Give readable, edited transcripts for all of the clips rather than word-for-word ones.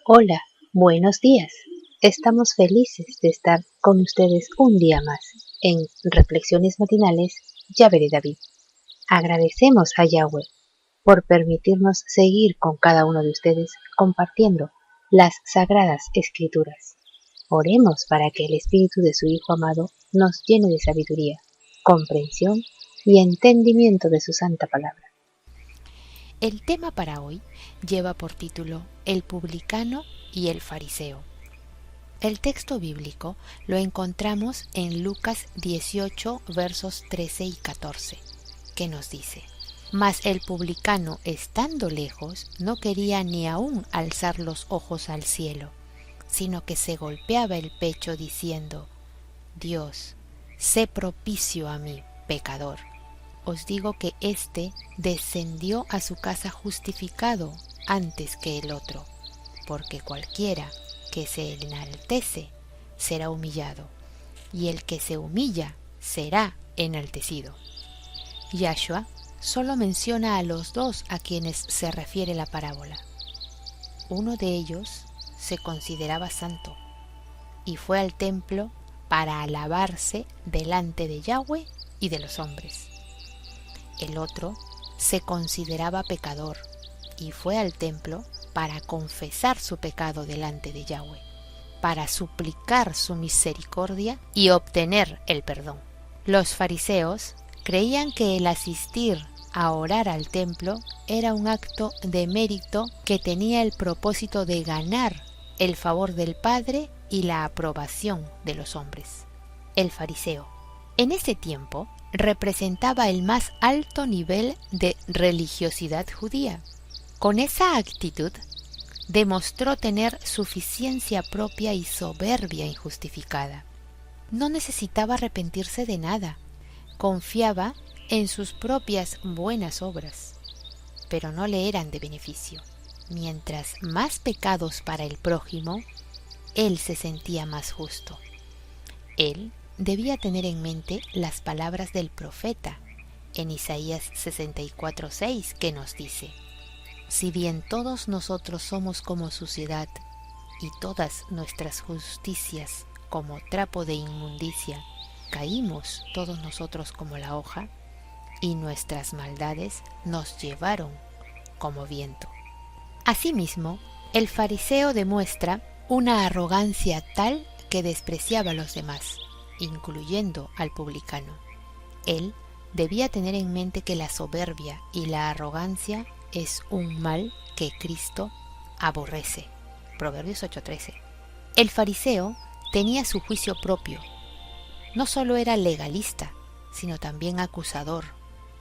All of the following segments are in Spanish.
Hola, buenos días. Estamos felices de estar con ustedes un día más en Reflexiones Matinales Llave de David. Agradecemos a Yahweh por permitirnos seguir con cada uno de ustedes compartiendo las sagradas escrituras. Oremos para que el Espíritu de su Hijo amado nos llene de sabiduría, comprensión y entendimiento de su santa palabra. El tema para hoy lleva por título El publicano y el fariseo. El texto bíblico lo encontramos en Lucas 18, versos 13 y 14, que nos dice: Mas el publicano, estando lejos, no quería ni aún alzar los ojos al cielo, sino que se golpeaba el pecho diciendo: Dios, sé propicio a mí, pecador. Os digo que éste descendió a su casa justificado antes que el otro, porque cualquiera que se enaltece será humillado, y el que se humilla será enaltecido. Yahshua solo menciona a los dos a quienes se refiere la parábola. Uno de ellos se consideraba santo y fue al templo para alabarse delante de Yahweh y de los hombres. El otro se consideraba pecador y fue al templo para confesar su pecado delante de Yahweh, para suplicar su misericordia y obtener el perdón. Los fariseos creían que el asistir a orar al templo era un acto de mérito que tenía el propósito de ganar el favor del Padre y la aprobación de los hombres. El fariseo, en ese tiempo, representaba el más alto nivel de religiosidad judía. Con esa actitud, demostró tener suficiencia propia y soberbia injustificada. No necesitaba arrepentirse de nada, confiaba en sus propias buenas obras, pero no le eran de beneficio. Mientras más pecados para el prójimo, él se sentía más justo. Él debía tener en mente las palabras del profeta en Isaías 64:6, que nos dice: Si bien todos nosotros somos como suciedad y todas nuestras justicias como trapo de inmundicia, caímos todos nosotros como la hoja, y nuestras maldades nos llevaron como viento. Asimismo, el fariseo demuestra una arrogancia tal que despreciaba a los demás, incluyendo al publicano. Él debía tener en mente que la soberbia y la arrogancia es un mal que Cristo aborrece. Proverbios 8:13. El fariseo tenía su juicio propio. No solo era legalista, sino también acusador,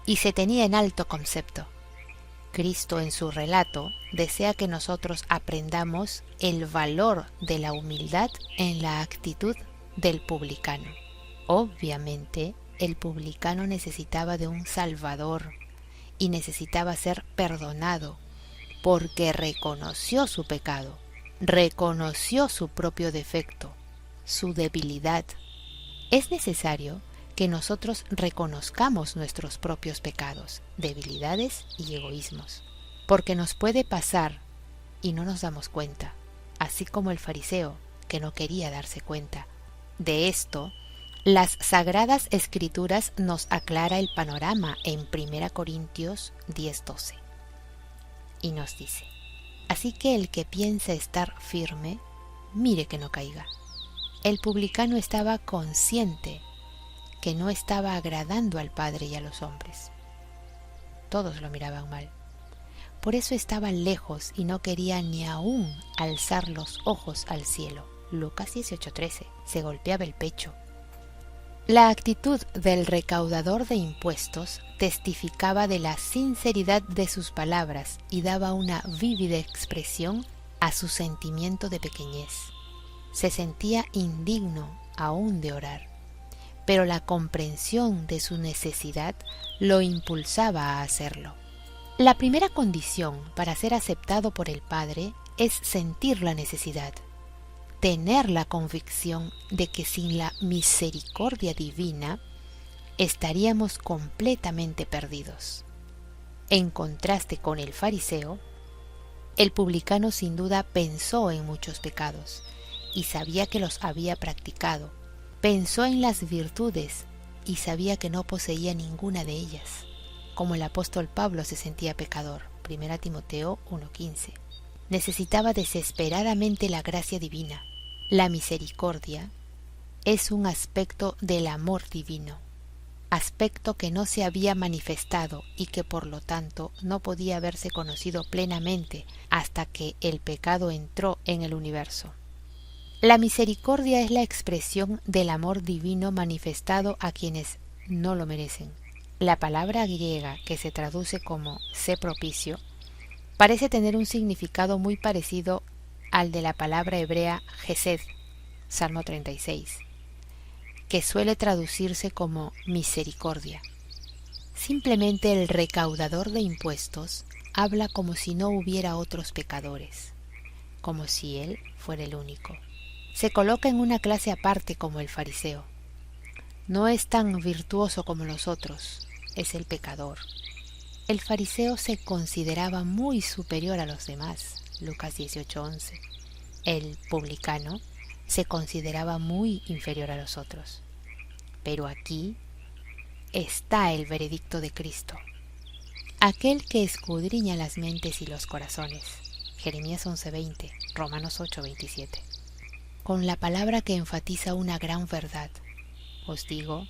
y se tenía en alto concepto. Cristo, en su relato, desea que nosotros aprendamos el valor de la humildad en la actitud del publicano. Obviamente, el publicano necesitaba de un Salvador y necesitaba ser perdonado, porque reconoció su pecado, reconoció su propio defecto, su debilidad. Es necesario que nosotros reconozcamos nuestros propios pecados, debilidades y egoísmos, porque nos puede pasar y no nos damos cuenta, así como el fariseo, que no quería darse cuenta. De esto, las Sagradas Escrituras nos aclara el panorama en 1 Corintios 10:12. Y nos dice: Así que el que piensa estar firme, mire que no caiga. El publicano estaba consciente que no estaba agradando al Padre y a los hombres. Todos lo miraban mal. Por eso estaba lejos y no quería ni aún alzar los ojos al cielo. Lucas 18:13. Se golpeaba el pecho. La actitud del recaudador de impuestos testificaba de la sinceridad de sus palabras y daba una vívida expresión a su sentimiento de pequeñez. Se sentía indigno aún de orar, pero la comprensión de su necesidad lo impulsaba a hacerlo. La primera condición para ser aceptado por el Padre es sentir la necesidad, tener la convicción de que sin la misericordia divina estaríamos completamente perdidos. En contraste con el fariseo, El publicano sin duda pensó en muchos pecados y sabía que los había practicado. Pensó en las virtudes y sabía que no poseía ninguna de ellas. Como el apóstol Pablo se sentía pecador, 1 Timoteo 1:15. Necesitaba desesperadamente la gracia divina. La misericordia es un aspecto del amor divino, aspecto que no se había manifestado y que por lo tanto no podía haberse conocido plenamente hasta que el pecado entró en el universo. La misericordia es la expresión del amor divino manifestado a quienes no lo merecen. La palabra griega que se traduce como sé propicio parece tener un significado muy parecido al de la palabra hebrea Gesed, Salmo 36, que suele traducirse como misericordia. Simplemente el recaudador de impuestos habla como si no hubiera otros pecadores, como si él fuera el único. Se coloca en una clase aparte como el fariseo. No es tan virtuoso como los otros, es el pecador. El fariseo se consideraba muy superior a los demás, Lucas 18:11. El publicano se consideraba muy inferior a los otros. Pero aquí está el veredicto de Cristo. Aquel que escudriña las mentes y los corazones, Jeremías 11:20, Romanos 8:27. Con la palabra que enfatiza una gran verdad, os digo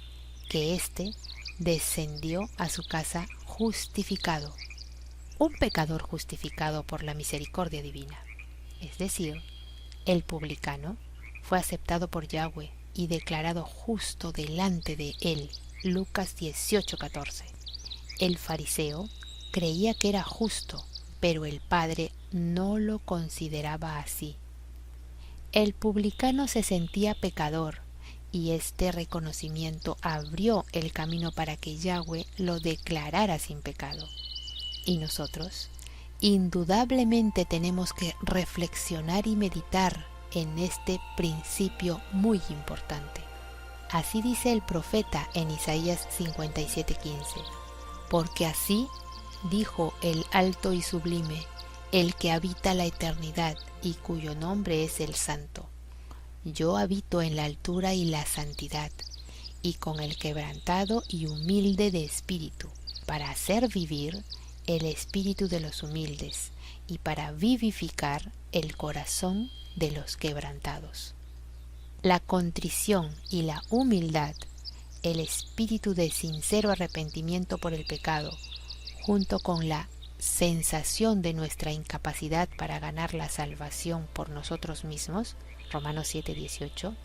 que éste descendió a su casa justificado, un pecador justificado por la misericordia divina. Es decir, el publicano fue aceptado por Yahweh y declarado justo delante de él, Lucas 18:14. El fariseo creía que era justo, pero el Padre no lo consideraba así. El publicano se sentía pecador y este reconocimiento abrió el camino para que Yahweh lo declarara sin pecado. Y nosotros, indudablemente tenemos que reflexionar y meditar en este principio muy importante. Así dice el profeta en Isaías 57:15, porque así dijo el alto y sublime, el que habita la eternidad y cuyo nombre es el Santo. Yo habito en la altura y la santidad, y con el quebrantado y humilde de espíritu, para hacer vivir el espíritu de los humildes, y para vivificar el corazón de los quebrantados. La contrición y la humildad, el espíritu de sincero arrepentimiento por el pecado, junto con la sensación de nuestra incapacidad para ganar la salvación por nosotros mismos, Romanos 7:18,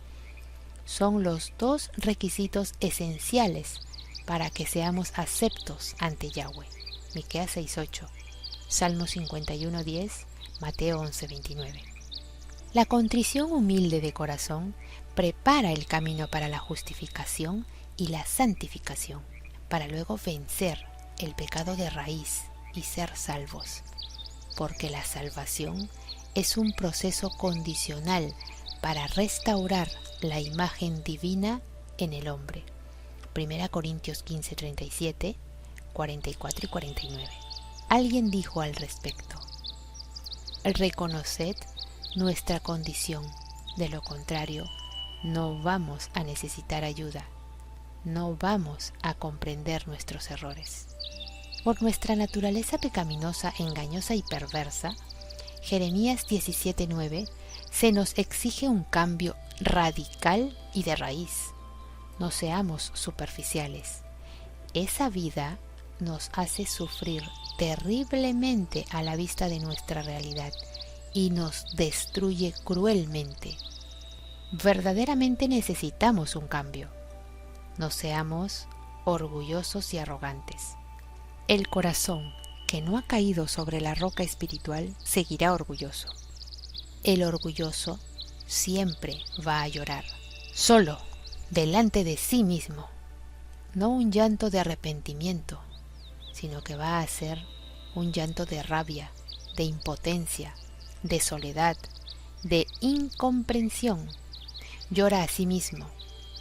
son los dos requisitos esenciales para que seamos aceptos ante Yahweh. Miqueas 6:8, Salmo 51:10, Mateo 11:29. La contrición humilde de corazón prepara el camino para la justificación y la santificación, para luego vencer el pecado de raíz y ser salvos, porque la salvación es un proceso condicional para restaurar la imagen divina en el hombre. 1 Corintios 15:37, 44 y 49. Alguien dijo al respecto: reconoced nuestra condición, de lo contrario, no vamos a necesitar ayuda, no vamos a comprender nuestros errores. Por nuestra naturaleza pecaminosa, engañosa y perversa, Jeremías 17:9, se nos exige un cambio radical y de raíz. No seamos superficiales. Esa vida nos hace sufrir terriblemente a la vista de nuestra realidad y nos destruye cruelmente. Verdaderamente necesitamos un cambio. No seamos orgullosos y arrogantes. El corazón que no ha caído sobre la roca espiritual seguirá orgulloso. El orgulloso siempre va a llorar, solo, delante de sí mismo. No un llanto de arrepentimiento, sino que va a ser un llanto de rabia, de impotencia, de soledad, de incomprensión. Llora a sí mismo,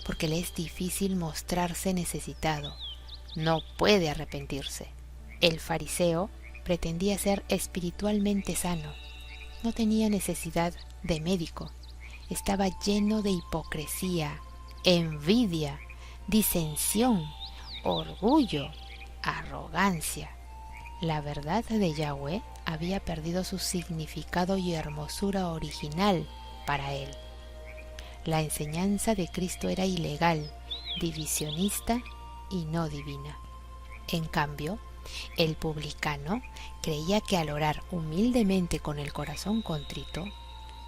porque le es difícil mostrarse necesitado. No puede arrepentirse. El fariseo, pretendía ser espiritualmente sano. No tenía necesidad de médico. Estaba lleno de hipocresía, envidia, disensión, orgullo, arrogancia. La verdad de Yahweh había perdido su significado y hermosura original para él. La enseñanza de Cristo era ilegal, divisionista y no divina. En cambio, el publicano creía que al orar humildemente con el corazón contrito,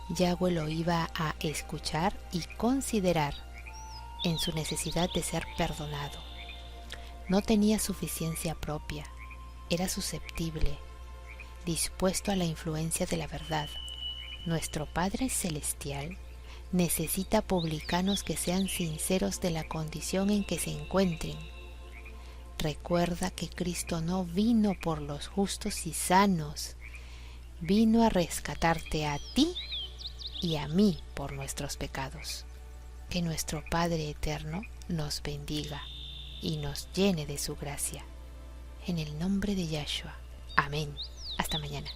Yahweh lo iba a escuchar y considerar en su necesidad de ser perdonado. No tenía suficiencia propia, era susceptible, dispuesto a la influencia de la verdad. Nuestro Padre Celestial necesita publicanos que sean sinceros de la condición en que se encuentren. Recuerda que Cristo no vino por los justos y sanos, vino a rescatarte a ti y a mí por nuestros pecados. Que nuestro Padre Eterno nos bendiga y nos llene de su gracia. En el nombre de Yahshua. Amén. Hasta mañana.